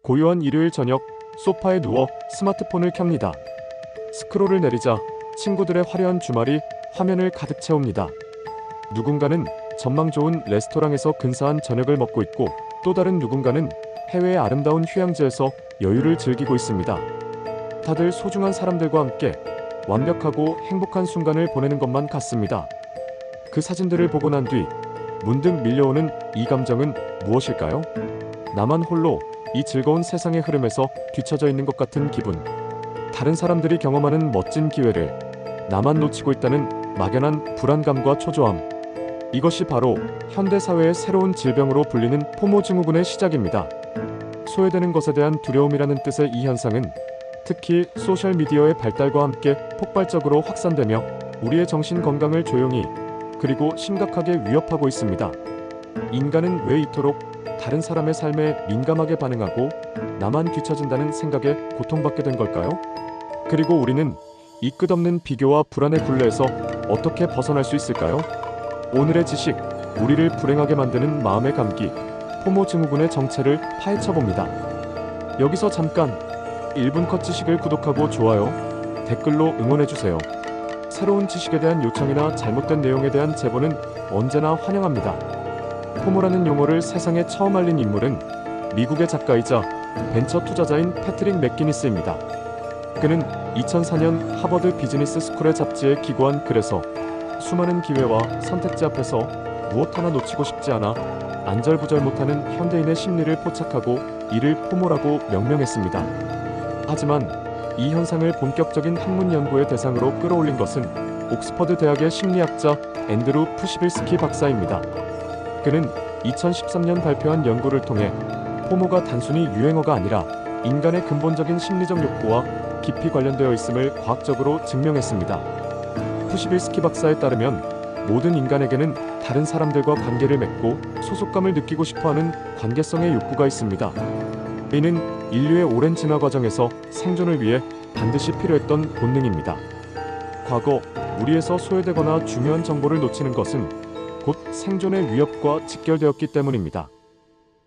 고요한 일요일 저녁, 소파에 누워 스마트폰을 켭니다. 스크롤을 내리자 친구들의 화려한 주말이 화면을 가득 채웁니다. 누군가는 전망 좋은 레스토랑에서 근사한 저녁을 먹고 있고, 또 다른 누군가는 해외의 아름다운 휴양지에서 여유를 즐기고 있습니다. 다들 소중한 사람들과 함께 완벽하고 행복한 순간을 보내는 것만 같습니다. 그 사진들을 보고 난 뒤 문득 밀려오는 이 감정은 무엇일까요? 나만 홀로 이 즐거운 세상의 흐름에서 뒤처져 있는 것 같은 기분. 다른 사람들이 경험하는 멋진 기회를 나만 놓치고 있다는 막연한 불안감과 초조함. 이것이 바로 현대사회의 새로운 질병으로 불리는 포모 증후군의 시작입니다. 소외되는 것에 대한 두려움이라는 뜻의 이 현상은 특히 소셜미디어의 발달과 함께 폭발적으로 확산되며 우리의 정신 건강을 조용히 그리고 심각하게 위협하고 있습니다. 인간은 왜 이토록 다른 사람의 삶에 민감하게 반응하고 나만 뒤처진다는 생각에 고통받게 된 걸까요? 그리고 우리는 이 끝없는 비교와 불안의 굴레에서 어떻게 벗어날 수 있을까요? 오늘의 지식, 우리를 불행하게 만드는 마음의 감기, 포모 증후군의 정체를 파헤쳐봅니다. 여기서 잠깐 1분 컷 지식을 구독하고 좋아요, 댓글로 응원해주세요. 새로운 지식에 대한 요청이나 잘못된 내용에 대한 제보는 언제나 환영합니다. 포모라는 용어를 세상에 처음 알린 인물은 미국의 작가이자 벤처 투자자인 패트릭 맥기니스입니다. 그는 2004년 하버드 비즈니스 스쿨의 잡지에 기고한 글에서 수많은 기회와 선택지 앞에서 무엇 하나 놓치고 싶지 않아 안절부절 못하는 현대인의 심리를 포착하고 이를 포모라고 명명했습니다. 하지만 이 현상을 본격적인 학문 연구의 대상으로 끌어올린 것은 옥스퍼드 대학의 심리학자 앤드루 푸시빌스키 박사입니다. 그는 2013년 발표한 연구를 통해 포모가 단순히 유행어가 아니라 인간의 근본적인 심리적 욕구와 깊이 관련되어 있음을 과학적으로 증명했습니다. 푸시빌스키 박사에 따르면 모든 인간에게는 다른 사람들과 관계를 맺고 소속감을 느끼고 싶어하는 관계성의 욕구가 있습니다. 이는 인류의 오랜 진화 과정에서 생존을 위해 반드시 필요했던 본능입니다. 과거 우리에서 소외되거나 중요한 정보를 놓치는 것은 곧 생존의 위협과 직결되었기 때문입니다.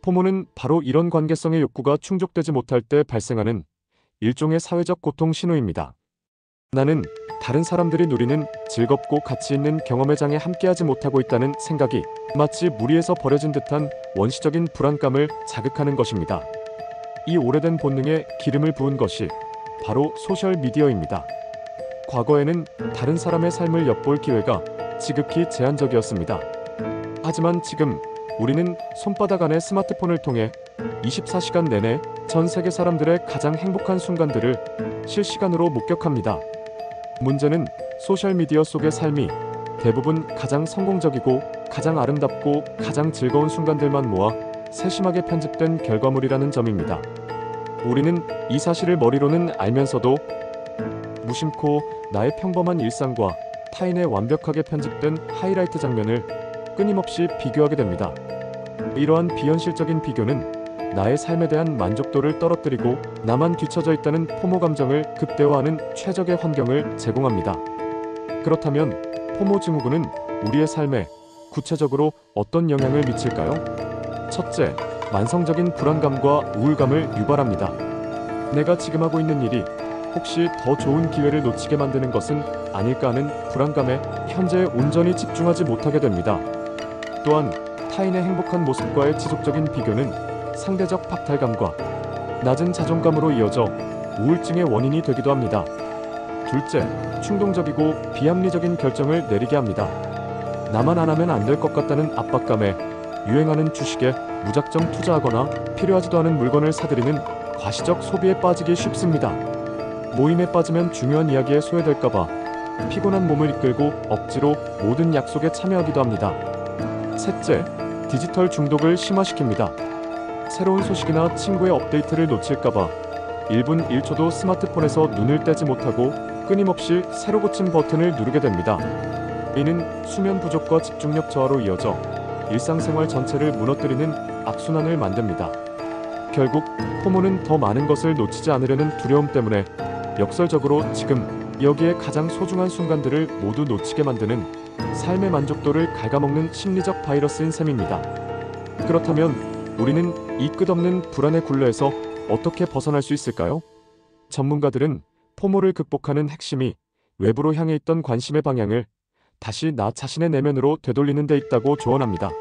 포모는 바로 이런 관계성의 욕구가 충족되지 못할 때 발생하는 일종의 사회적 고통 신호입니다. 나는 다른 사람들이 누리는 즐겁고 가치 있는 경험의 장에 함께하지 못하고 있다는 생각이 마치 무리에서 버려진 듯한 원시적인 불안감을 자극하는 것입니다. 이 오래된 본능에 기름을 부은 것이 바로 소셜미디어입니다. 과거에는 다른 사람의 삶을 엿볼 기회가 지극히 제한적이었습니다. 하지만 지금 우리는 손바닥 안의 스마트폰을 통해 24시간 내내 전 세계 사람들의 가장 행복한 순간들을 실시간으로 목격합니다. 문제는 소셜미디어 속의 삶이 대부분 가장 성공적이고 가장 아름답고 가장 즐거운 순간들만 모아 세심하게 편집된 결과물이라는 점입니다. 우리는 이 사실을 머리로는 알면서도 무심코 나의 평범한 일상과 타인의 완벽하게 편집된 하이라이트 장면을 끊임없이 비교하게 됩니다. 이러한 비현실적인 비교는 나의 삶에 대한 만족도를 떨어뜨리고 나만 뒤처져 있다는 포모 감정을 극대화하는 최적의 환경을 제공합니다. 그렇다면 포모 증후군은 우리의 삶에 구체적으로 어떤 영향을 미칠까요? 첫째, 만성적인 불안감과 우울감을 유발합니다. 내가 지금 하고 있는 일이 혹시 더 좋은 기회를 놓치게 만드는 것은 아닐까 하는 불안감에 현재에 온전히 집중하지 못하게 됩니다. 또한 타인의 행복한 모습과의 지속적인 비교는 상대적 박탈감과 낮은 자존감으로 이어져 우울증의 원인이 되기도 합니다. 둘째, 충동적이고 비합리적인 결정을 내리게 합니다. 나만 안 하면 안 될 것 같다는 압박감에 유행하는 주식에 무작정 투자하거나 필요하지도 않은 물건을 사들이는 과시적 소비에 빠지기 쉽습니다. 모임에 빠지면 중요한 이야기에 소외될까봐 피곤한 몸을 이끌고 억지로 모든 약속에 참여하기도 합니다. 셋째, 디지털 중독을 심화시킵니다. 새로운 소식이나 친구의 업데이트를 놓칠까봐 1분 1초도 스마트폰에서 눈을 떼지 못하고 끊임없이 새로 고친 버튼을 누르게 됩니다. 이는 수면 부족과 집중력 저하로 이어져 일상생활 전체를 무너뜨리는 악순환을 만듭니다. 결국 포모는 더 많은 것을 놓치지 않으려는 두려움 때문에 역설적으로 지금 여기에 가장 소중한 순간들을 모두 놓치게 만드는 삶의 만족도를 갉아먹는 심리적 바이러스인 셈입니다. 그렇다면 우리는 이 끝없는 불안의 굴레에서 어떻게 벗어날 수 있을까요? 전문가들은 포모를 극복하는 핵심이 외부로 향해 있던 관심의 방향을 다시 나 자신의 내면으로 되돌리는 데 있다고 조언합니다.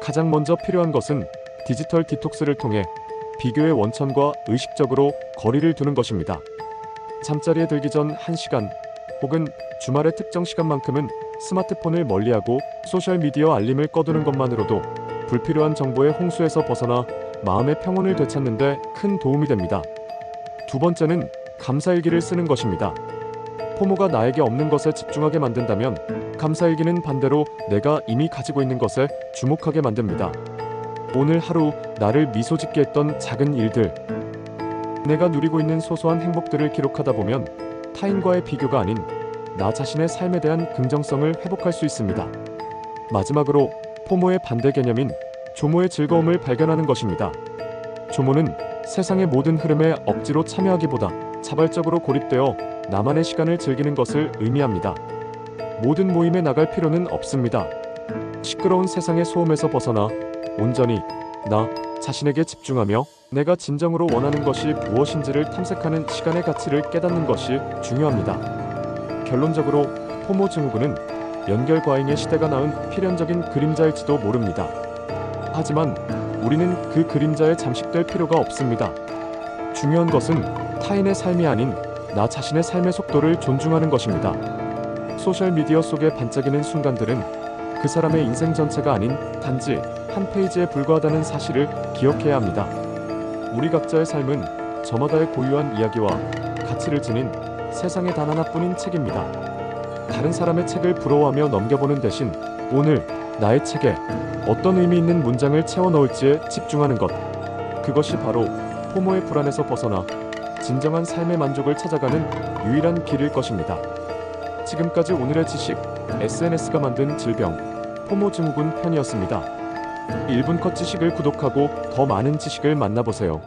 가장 먼저 필요한 것은 디지털 디톡스를 통해 비교의 원천과 의식적으로 거리를 두는 것입니다. 잠자리에 들기 전 1시간 혹은 주말의 특정 시간만큼은 스마트폰을 멀리하고 소셜미디어 알림을 꺼두는 것만으로도 불필요한 정보의 홍수에서 벗어나 마음의 평온을 되찾는 데 큰 도움이 됩니다. 두 번째는 감사일기를 쓰는 것입니다. 포모가 나에게 없는 것에 집중하게 만든다면 감사일기는 반대로 내가 이미 가지고 있는 것에 주목하게 만듭니다. 오늘 하루 나를 미소 짓게 했던 작은 일들, 내가 누리고 있는 소소한 행복들을 기록하다 보면 타인과의 비교가 아닌 나 자신의 삶에 대한 긍정성을 회복할 수 있습니다. 마지막으로 포모의 반대 개념인 조모의 즐거움을 발견하는 것입니다. 조모는 세상의 모든 흐름에 억지로 참여하기보다 자발적으로 고립되어 나만의 시간을 즐기는 것을 의미합니다. 모든 모임에 나갈 필요는 없습니다. 시끄러운 세상의 소음에서 벗어나 온전히 나 자신에게 집중하며 내가 진정으로 원하는 것이 무엇인지를 탐색하는 시간의 가치를 깨닫는 것이 중요합니다. 결론적으로 포모 증후군은 연결 과잉의 시대가 낳은 필연적인 그림자일지도 모릅니다. 하지만 우리는 그 그림자에 잠식될 필요가 없습니다. 중요한 것은 타인의 삶이 아닌 나 자신의 삶의 속도를 존중하는 것입니다. 소셜미디어 속에 반짝이는 순간들은 그 사람의 인생 전체가 아닌 단지 한 페이지에 불과하다는 사실을 기억해야 합니다. 우리 각자의 삶은 저마다의 고유한 이야기와 가치를 지닌 세상에 단 하나뿐인 책입니다. 다른 사람의 책을 부러워하며 넘겨보는 대신 오늘 나의 책에 어떤 의미 있는 문장을 채워 넣을지에 집중하는 것, 그것이 바로 포모의 불안에서 벗어나 진정한 삶의 만족을 찾아가는 유일한 길일 것입니다. 지금까지 오늘의 지식, SNS가 만든 질병, 포모 증후군 편이었습니다. 1분 컷 지식을 구독하고 더 많은 지식을 만나보세요.